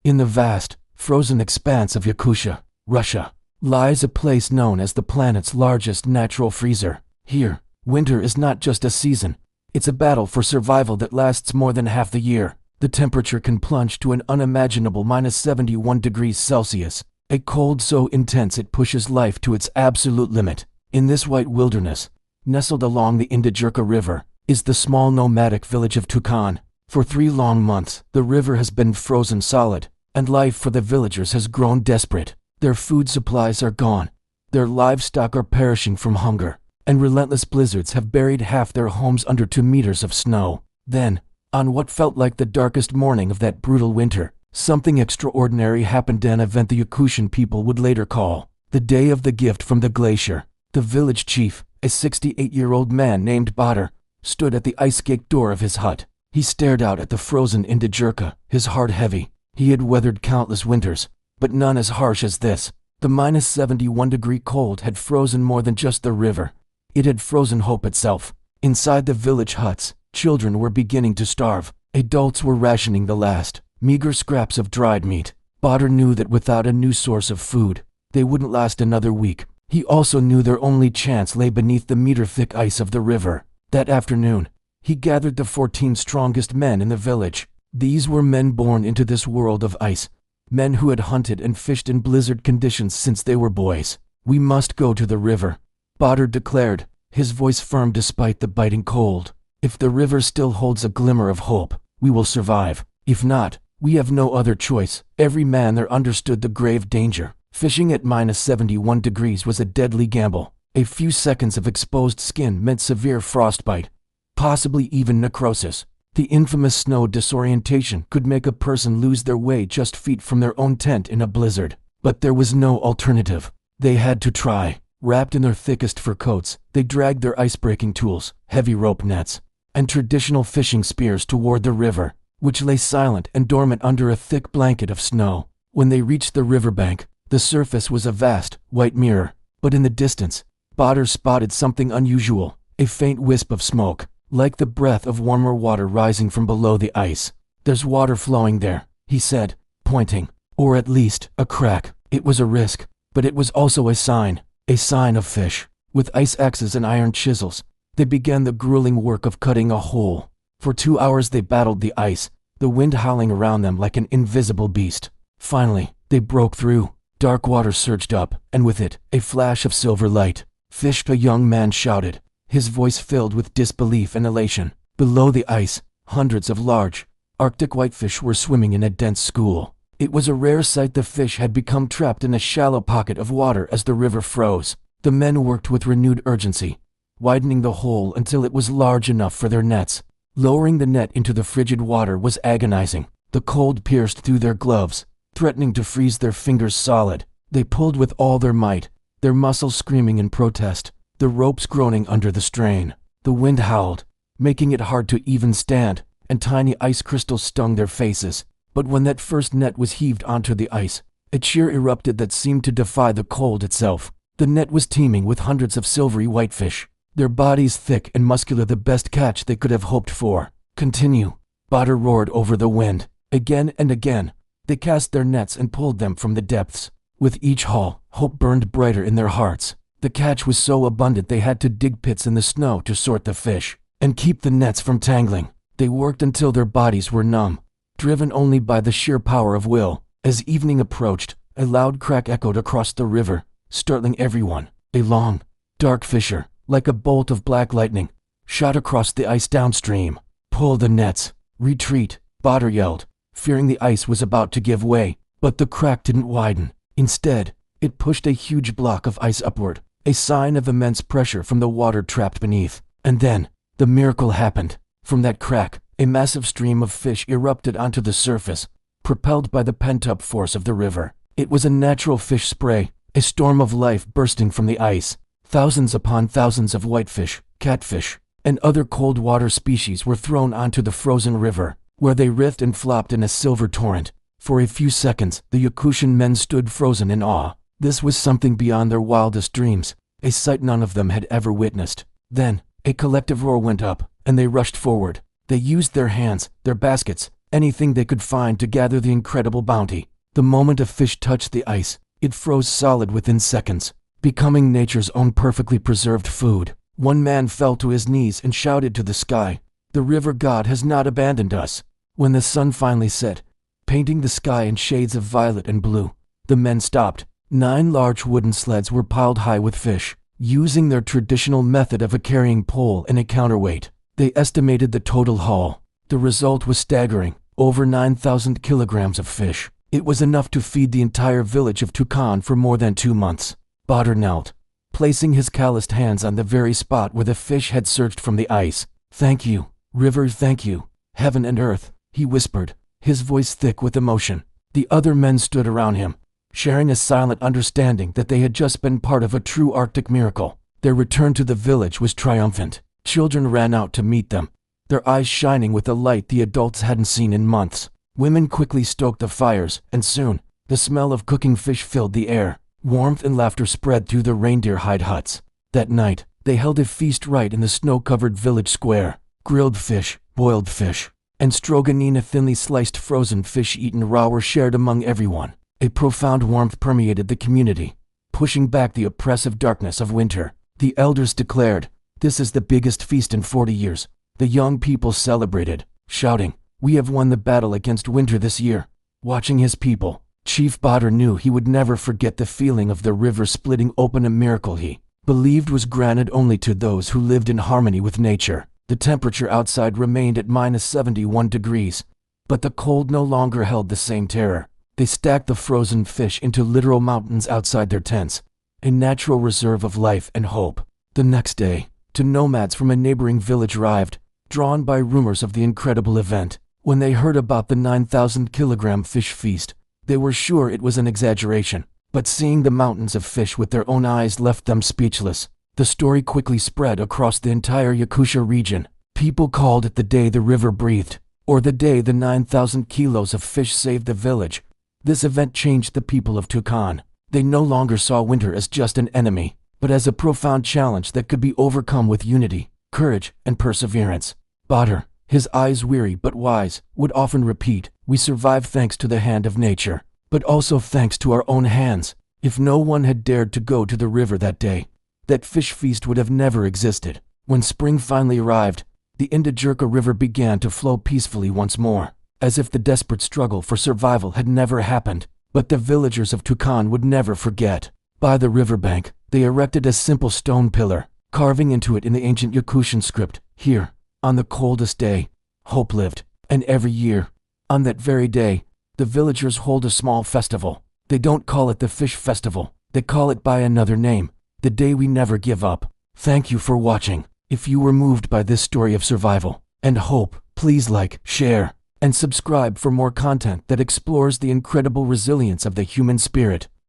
In the vast, frozen expanse of Yakutia, Russia, lies a place known as the planet's largest natural freezer. Here, winter is not just a season, it's a battle for survival that lasts more than half the year. The temperature can plunge to an unimaginable -71 degrees Celsius, a cold so intense it pushes life to its absolute limit. In this white wilderness, nestled along the Indijurka River, is the small nomadic village of Tukan. For 3 long months, the river has been frozen solid, and life for the villagers has grown desperate. Their food supplies are gone, their livestock are perishing from hunger, and relentless blizzards have buried half their homes under 2 meters of snow. Then, on what felt like the darkest morning of that brutal winter, something extraordinary happened, an event the Yakutian people would later call the Day of the Gift from the Glacier. The village chief, a 68-year-old man named Badr, stood at the ice-caked door of his hut. He stared out at the frozen Indijurka, his heart heavy. He had weathered countless winters, but none as harsh as this. The -71 degree cold had frozen more than just the river. It had frozen hope itself. Inside the village huts, children were beginning to starve. Adults were rationing the last, meager scraps of dried meat. Badr knew that without a new source of food, they wouldn't last another week. He also knew their only chance lay beneath the meter-thick ice of the river. That afternoon, he gathered the 14 strongest men in the village. These were men born into this world of ice, men who had hunted and fished in blizzard conditions since they were boys. "We must go to the river," Badr declared, his voice firm despite the biting cold. "If the river still holds a glimmer of hope, we will survive. If not, we have no other choice." Every man there understood the grave danger. Fishing at -71 degrees was a deadly gamble. A few seconds of exposed skin meant severe frostbite, possibly even necrosis. The infamous snow disorientation could make a person lose their way just feet from their own tent in a blizzard. But there was no alternative. They had to try. Wrapped in their thickest fur coats, they dragged their ice-breaking tools, heavy rope nets, and traditional fishing spears toward the river, which lay silent and dormant under a thick blanket of snow. When they reached the riverbank, the surface was a vast, white mirror. But in the distance, Badr spotted something unusual, a faint wisp of smoke, like the breath of warmer water rising from below the ice. "There's water flowing there," he said, pointing. "Or at least, a crack." It was a risk, but it was also a sign of fish. With ice axes and iron chisels, they began the grueling work of cutting a hole. For 2 hours they battled the ice, the wind howling around them like an invisible beast. Finally, they broke through. Dark water surged up, and with it, a flash of silver light. "Fish!" a young man shouted, his voice filled with disbelief and elation. Below the ice, hundreds of large, Arctic whitefish were swimming in a dense school. It was a rare sight. The fish had become trapped in a shallow pocket of water as the river froze. The men worked with renewed urgency, widening the hole until it was large enough for their nets. Lowering the net into the frigid water was agonizing. The cold pierced through their gloves, threatening to freeze their fingers solid. They pulled with all their might, their muscles screaming in protest, the ropes groaning under the strain. The wind howled, making it hard to even stand, and tiny ice crystals stung their faces. But when that first net was heaved onto the ice, a cheer erupted that seemed to defy the cold itself. The net was teeming with hundreds of silvery whitefish, their bodies thick and muscular, the best catch they could have hoped for. "Continue," Badr roared over the wind. Again and again, they cast their nets and pulled them from the depths. With each haul, hope burned brighter in their hearts. The catch was so abundant they had to dig pits in the snow to sort the fish and keep the nets from tangling. They worked until their bodies were numb, driven only by the sheer power of will. As evening approached, a loud crack echoed across the river, startling everyone. A long, dark fissure, like a bolt of black lightning, shot across the ice downstream. "Pull the nets! Retreat!" Badr yelled, fearing the ice was about to give way. But the crack didn't widen. Instead, it pushed a huge block of ice upward, a sign of immense pressure from the water trapped beneath. And then, the miracle happened. From that crack, a massive stream of fish erupted onto the surface, propelled by the pent-up force of the river. It was a natural fish spray, a storm of life bursting from the ice. Thousands upon thousands of whitefish, catfish, and other cold water species were thrown onto the frozen river, where they writhed and flopped in a silver torrent. For a few seconds, the Yakutian men stood frozen in awe. This was something beyond their wildest dreams, a sight none of them had ever witnessed. Then, a collective roar went up, and they rushed forward. They used their hands, their baskets, anything they could find to gather the incredible bounty. The moment a fish touched the ice, it froze solid within seconds, becoming nature's own perfectly preserved food. One man fell to his knees and shouted to the sky, "The river god has not abandoned us." When the sun finally set, painting the sky in shades of violet and blue, the men stopped. 9 large wooden sleds were piled high with fish. Using their traditional method of a carrying pole and a counterweight, they estimated the total haul. The result was staggering: over 9,000 kilograms of fish. It was enough to feed the entire village of Tukan for more than 2 months. Badr knelt, placing his calloused hands on the very spot where the fish had surged from the ice. "Thank you, river, thank you, heaven and earth," he whispered, his voice thick with emotion. The other men stood around him, sharing a silent understanding that they had just been part of a true Arctic miracle. Their return to the village was triumphant. Children ran out to meet them, their eyes shining with a light the adults hadn't seen in months. Women quickly stoked the fires, and soon, the smell of cooking fish filled the air. Warmth and laughter spread through the reindeer hide huts. That night, they held a feast right in the snow-covered village square. Grilled fish, boiled fish, and stroganina, thinly sliced frozen fish eaten raw, were shared among everyone. A profound warmth permeated the community, pushing back the oppressive darkness of winter. The elders declared, "This is the biggest feast in 40 years. The young people celebrated, shouting, "We have won the battle against winter this year." Watching his people, Chief Badr knew he would never forget the feeling of the river splitting open, a miracle he believed was granted only to those who lived in harmony with nature. The temperature outside remained at -71 degrees, but the cold no longer held the same terror. They stacked the frozen fish into literal mountains outside their tents, a natural reserve of life and hope. The next day, 2 nomads from a neighboring village arrived, drawn by rumors of the incredible event. When they heard about the 9,000-kilogram fish feast, they were sure it was an exaggeration, but seeing the mountains of fish with their own eyes left them speechless. The story quickly spread across the entire Yakutia region. People called it the day the river breathed, or the day the 9,000 kilos of fish saved the village. This event changed the people of Tukan. They no longer saw winter as just an enemy, but as a profound challenge that could be overcome with unity, courage, and perseverance. Badr, his eyes weary but wise, would often repeat, "We survive thanks to the hand of nature, but also thanks to our own hands." If no one had dared to go to the river that day, that fish feast would have never existed. When spring finally arrived, the Indijurka River began to flow peacefully once more, as if the desperate struggle for survival had never happened. But the villagers of Tukan would never forget. By the riverbank, they erected a simple stone pillar, carving into it in the ancient Yakutian script, "Here, on the coldest day, hope lived." And every year, on that very day, the villagers hold a small festival. They don't call it the Fish Festival, they call it by another name, the Day We Never Give Up. Thank you for watching. If you were moved by this story of survival and hope, please like, share, and subscribe for more content that explores the incredible resilience of the human spirit.